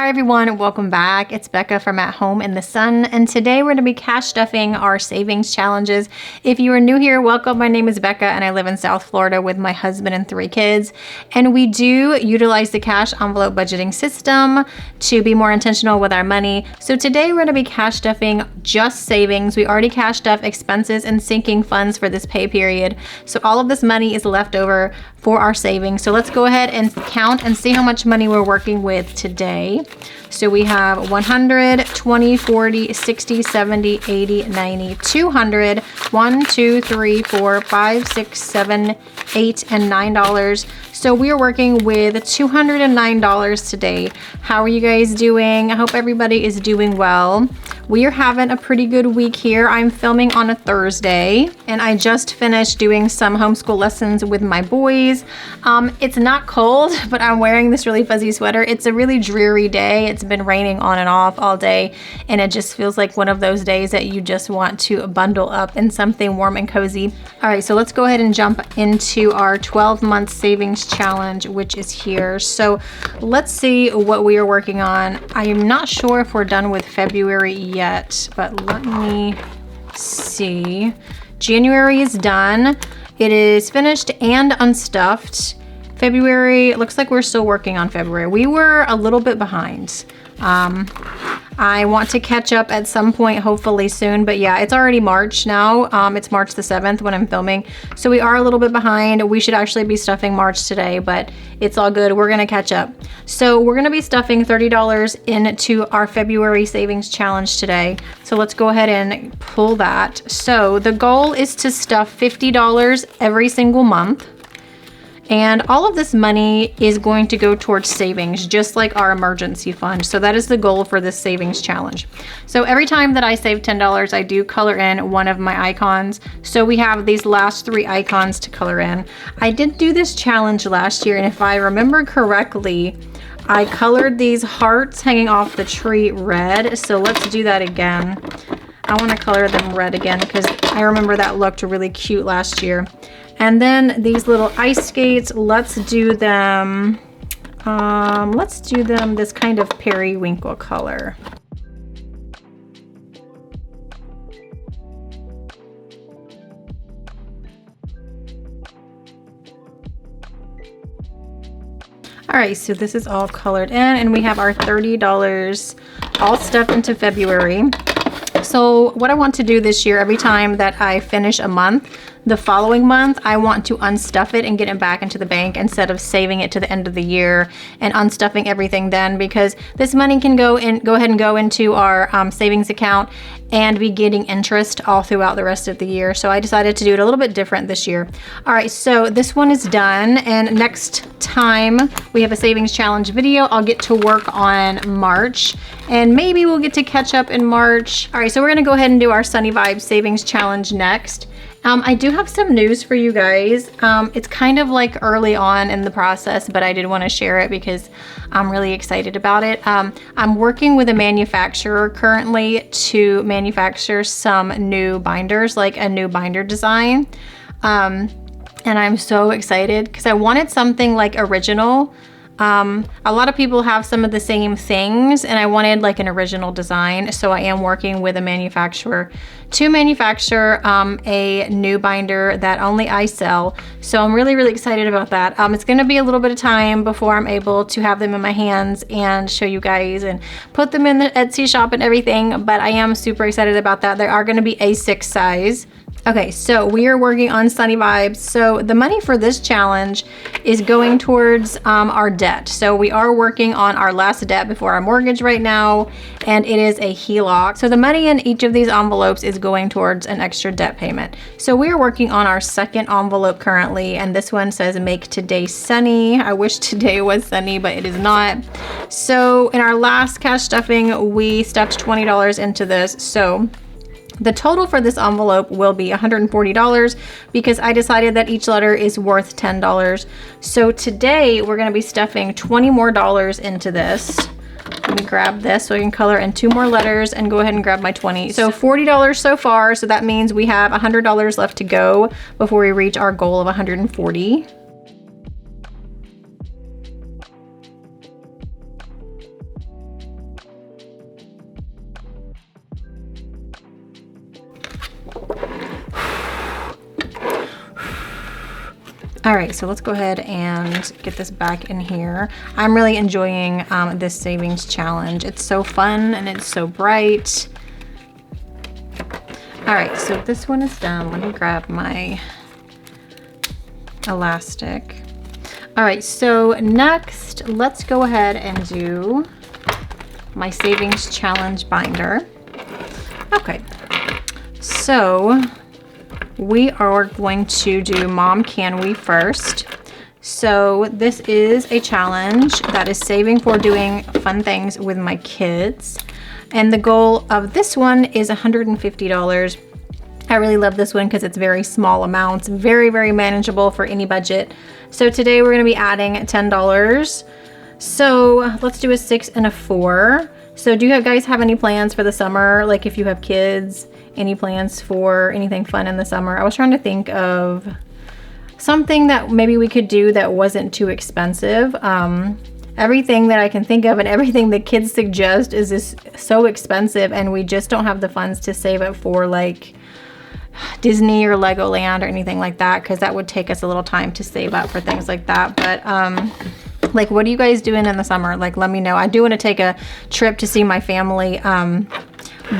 Hi everyone, welcome back. It's Becca from At Home in the Sun, and today we're going to be cash stuffing our savings challenges. If you are new here, welcome. My name is Becca and I live in South Florida with my husband and 3 kids. And we do utilize the cash envelope budgeting system to be more intentional with our money. So today we're going to be cash stuffing just savings. We already cash stuff expenses and sinking funds for this pay period. So all of this money is left over for our savings. So let's go ahead and count and see how much money we're working with today. So we have 100, 20, 40, 60, 70, 80, 90, 200, 1, 2, 3, 4, 5, 6, 7, 8, and $9. So we are working with $209 today. How are you guys doing? I hope everybody is doing well. We are having a pretty good week here. I'm filming on a Thursday and I just finished doing some homeschool lessons with my boys. It's not cold, but I'm wearing this really fuzzy sweater. It's a really dreary day. It's been raining on and off all day and it just feels like one of those days that you just want to bundle up in something warm and cozy. All right, so let's go ahead and jump into our 12-month savings challenge, which is here. So let's see what we are working on. I am not sure if we're done with February yet, but let me see. January is done. It is finished and unstuffed. February, it looks like we're still working on February. We were a little bit behind. I want to catch up at some point, hopefully soon, but yeah, it's already March now. It's March the 7th when I'm filming, so we are a little bit behind. We should actually be stuffing March today, but it's all good. We're gonna catch up. So we're gonna be stuffing $30 into our February savings challenge today. So let's go ahead and pull that. So the goal is to stuff $50 every single month. And all of this money is going to go towards savings, just like our emergency fund. So that is the goal for this savings challenge. So every time that I save $10, I do color in one of my icons. So we have these last 3 icons to color in. I did do this challenge last year, and if I remember correctly, I colored these hearts hanging off the tree red. So let's do that again. I want to color them red again because I remember that looked really cute last year. And then these little ice skates, let's do them this kind of periwinkle color. All right, so this is all colored in and we have our $30 all stuffed into February. So what I want to do this year, every time that I finish a month, the following month, I want to unstuff it and get it back into the bank instead of saving it to the end of the year and unstuffing everything then, because this money can go ahead and go into our savings account and be getting interest all throughout the rest of the year. So I decided to do it a little bit different this year. All right, so this one is done, and next time we have a savings challenge video, I'll get to work on March, and maybe we'll get to catch up in March. All right, so we're gonna go ahead and do our Sunny Vibes savings challenge next. I do have some news for you guys. It's kind of like early on in the process, but I did want to share it because I'm really excited about it. I'm working with a manufacturer currently to manufacture some new binders, like a new binder design. And I'm so excited because I wanted something like original. A lot of people have some of the same things and I wanted like an original design. So I am working with a manufacturer to manufacture a new binder that only I sell. So I'm really, really excited about that. It's gonna be a little bit of time before I'm able to have them in my hands and show you guys and put them in the Etsy shop and everything, but I am super excited about that. They are gonna be A6 size. Okay, so we are working on Sunny Vibes. So the money for this challenge is going towards our debt. So we are working on our last debt before our mortgage right now, and it is a HELOC. So the money in each of these envelopes is going towards an extra debt payment. So we are working on our second envelope currently, and this one says make today sunny. I wish today was sunny, but it is not. So in our last cash stuffing, we stuffed $20 into this. So the total for this envelope will be $140 because I decided that each letter is worth $10. So today we're going to be stuffing $20 more into this. Let me grab this so I can color in 2 more letters and go ahead and grab my 20. So $40 so far. So that means we have $100 left to go before we reach our goal of $140. All right, so let's go ahead and get this back in here. I'm really enjoying this savings challenge. It's so fun and it's so bright. All right, so this one is done. Let me grab my elastic. All right, so next, let's go ahead and do my savings challenge binder. Okay, so we are going to do Mom Can We first. So this is a challenge that is saving for doing fun things with my kids. And the goal of this one is $150. I really love this one because it's very small amounts, very, very manageable for any budget. So today we're gonna be adding $10. So let's do a 6 and a 4. So do you guys have any plans for the summer? Like if you have kids, any plans for anything fun in the summer? I was trying to think of something that maybe we could do that wasn't too expensive. Everything that I can think of and everything the kids suggest is just so expensive, and we just don't have the funds to save it for like Disney or Legoland or anything like that, because that would take us a little time to save up for things like that. But like, what are you guys doing in the summer? Like, let me know. I do want to take a trip to see my family,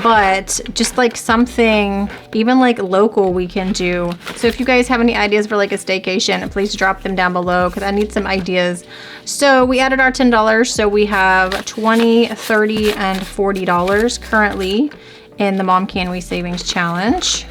but just like something even like local we can do. So if you guys have any ideas for like a staycation, please drop them down below because I need some ideas. So we added our $10, so we have $20, $30, and $40 currently in the Mom Can We Savings Challenge.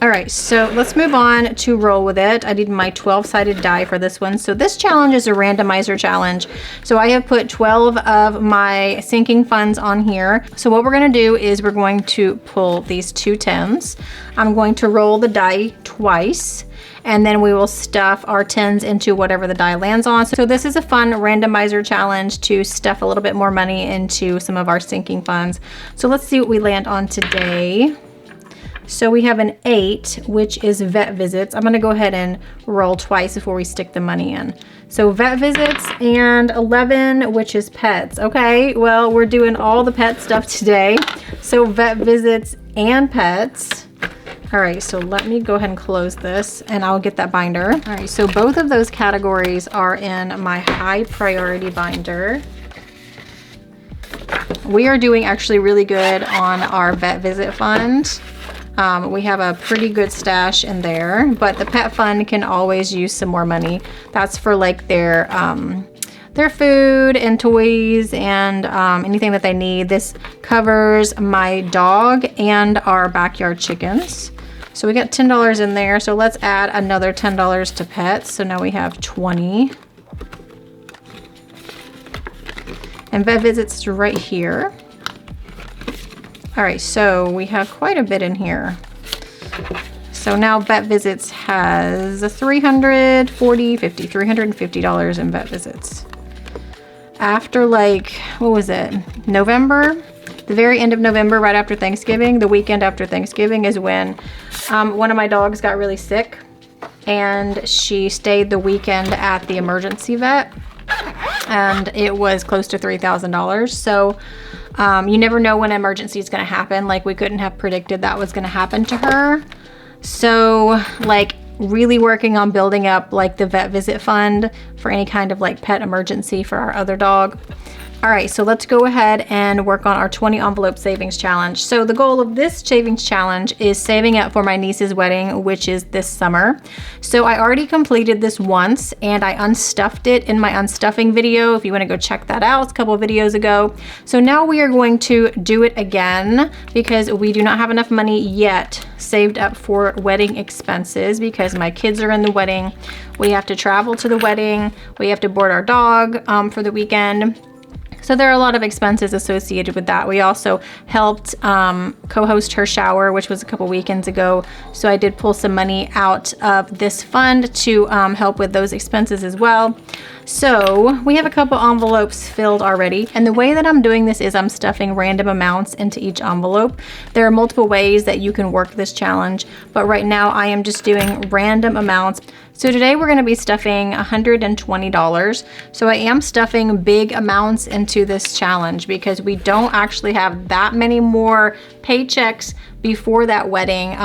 All right, so let's move on to roll with it. I need my 12-sided die for this one. So this challenge is a randomizer challenge. So I have put 12 of my sinking funds on here. So what we're gonna do is we're going to pull these 2 10s. I'm going to roll the die twice, and then we will stuff our 10s into whatever the die lands on. So this is a fun randomizer challenge to stuff a little bit more money into some of our sinking funds. So let's see what we land on today. So we have an 8, which is vet visits. I'm gonna go ahead and roll twice before we stick the money in. So vet visits, and 11, which is pets. Okay, well, we're doing all the pet stuff today. So vet visits and pets. All right, so let me go ahead and close this and I'll get that binder. All right, so both of those categories are in my high priority binder. We are doing actually really good on our vet visit fund. We have a pretty good stash in there, but the pet fund can always use some more money. That's for like their food and toys and anything that they need. This covers my dog and our backyard chickens. So we got $10 in there. So let's add another $10 to pets. So now we have 20. And vet visits right here. All right, so we have quite a bit in here. So now vet visits has $350 in vet visits. After like, what was it? November? The very end of November, right after Thanksgiving, the weekend after Thanksgiving is when one of my dogs got really sick, and she stayed the weekend at the emergency vet, and it was close to $3,000. So you never know when an emergency is going to happen. Like, we couldn't have predicted that was going to happen to her. So like really working on building up like the vet visit fund for any kind of like pet emergency for our other dog. All right, so let's go ahead and work on our 20 envelope savings challenge. So the goal of this savings challenge is saving up for my niece's wedding, which is this summer. So I already completed this once and I unstuffed it in my unstuffing video. If you wanna go check that out, it's a couple of videos ago. So now we are going to do it again because we do not have enough money yet saved up for wedding expenses because my kids are in the wedding. We have to travel to the wedding. We have to board our dog for the weekend. So there are a lot of expenses associated with that. We also helped co-host her shower, which was a couple weekends ago. So I did pull some money out of this fund to help with those expenses as well. So we have a couple envelopes filled already. And the way that I'm doing this is I'm stuffing random amounts into each envelope. There are multiple ways that you can work this challenge, but right now I am just doing random amounts. So today we're gonna be stuffing $120. So I am stuffing big amounts into this challenge because we don't actually have that many more paychecks before that wedding.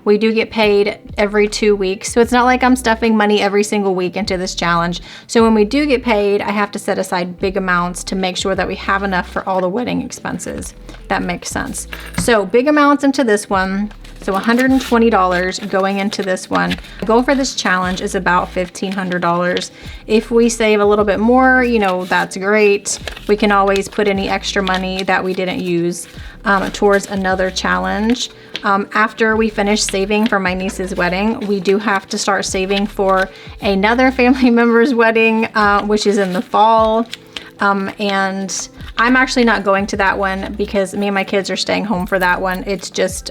We do get paid every 2 weeks. So it's not like I'm stuffing money every single week into this challenge. So when we do get paid, I have to set aside big amounts to make sure that we have enough for all the wedding expenses. That makes sense. So big amounts into this one. So $120 going into this one. The goal for this challenge is about $1,500. If we save a little bit more, you know, that's great. We can always put any extra money that we didn't use towards another challenge. After we finish saving for my niece's wedding, we do have to start saving for another family member's wedding, which is in the fall. And I'm actually not going to that one because me and my kids are staying home for that one. It's just,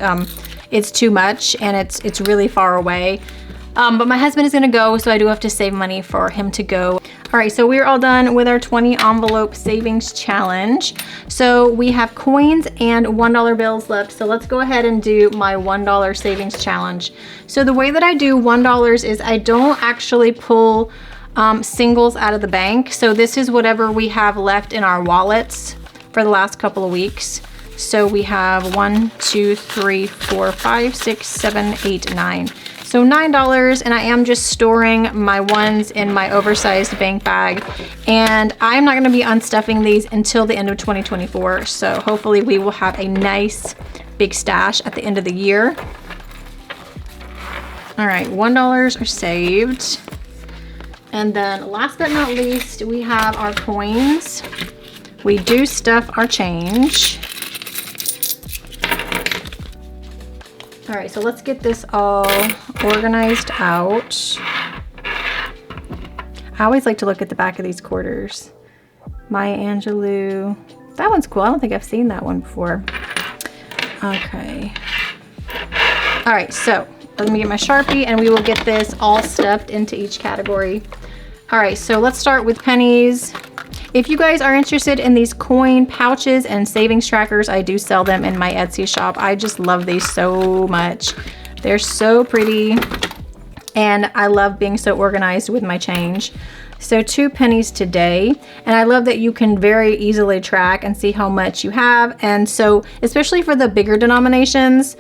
it's too much and it's really far away. But my husband is gonna go, so I do have to save money for him to go. All right, so we're all done with our 20 envelope savings challenge. So we have coins and $1 bills left. So let's go ahead and do my $1 savings challenge. So the way that I do $1 is I don't actually pull singles out of the bank. So this is whatever we have left in our wallets for the last couple of weeks. So we have 1, 2, 3, 4, 5, 6, 7, 8, 9. So $9, and I am just storing my ones in my oversized bank bag. And I'm not gonna be unstuffing these until the end of 2024. So hopefully we will have a nice big stash at the end of the year. All right, $1 are saved. And then last but not least, we have our coins. We do stuff our change. All right, so let's get this all organized out. I always like to look at the back of these quarters. Maya Angelou. That one's cool. I don't think I've seen that one before. Okay. All right, so let me get my Sharpie and we will get this all stuffed into each category. All right, so let's start with pennies. If you guys are interested in these coin pouches and savings trackers, I do sell them in my Etsy shop. I just love these so much. They're so pretty and I love being so organized with my change. So 2 pennies today, and I love that you can very easily track and see how much you have. And so especially for the bigger denominations,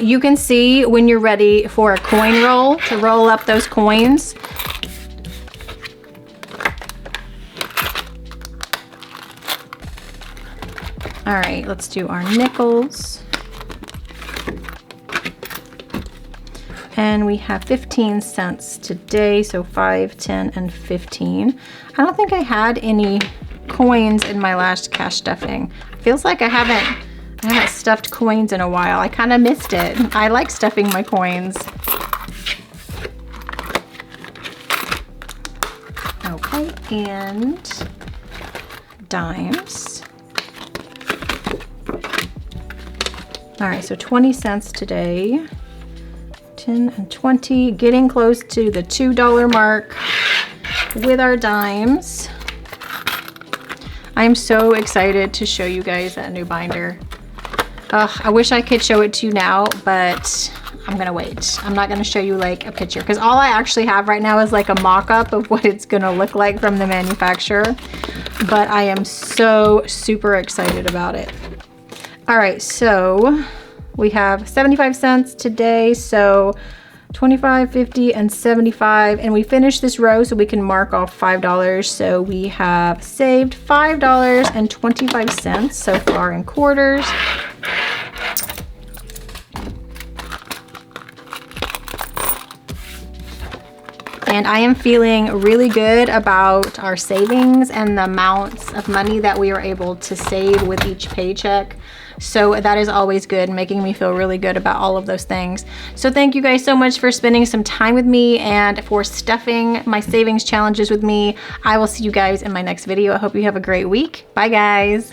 you can see when you're ready for a coin roll to roll up those coins. All right, let's do our nickels. And we have 15 cents today, so 5, 10, and 15. I don't think I had any coins in my last cash stuffing. Feels like I haven't stuffed coins in a while. I kind of missed it. I like stuffing my coins. Okay, and dimes. All right, so 20 cents today. 10 and 20, getting close to the $2 mark with our dimes. I'm so excited to show you guys that new binder. I wish I could show it to you now, but I'm gonna wait. I'm not gonna show you like a picture because all I actually have right now is like a mock-up of what it's gonna look like from the manufacturer. But I am so super excited about it. All right, so we have 75 cents today, so 25, 50, and 75. And we finished this row so we can mark off $5. So we have saved $5.25 so far in quarters. And I am feeling really good about our savings and the amounts of money that we were able to save with each paycheck. So that is always good, making me feel really good about all of those things. So thank you guys so much for spending some time with me and for stuffing my savings challenges with me. I will see you guys in my next video. I hope you have a great week. Bye guys.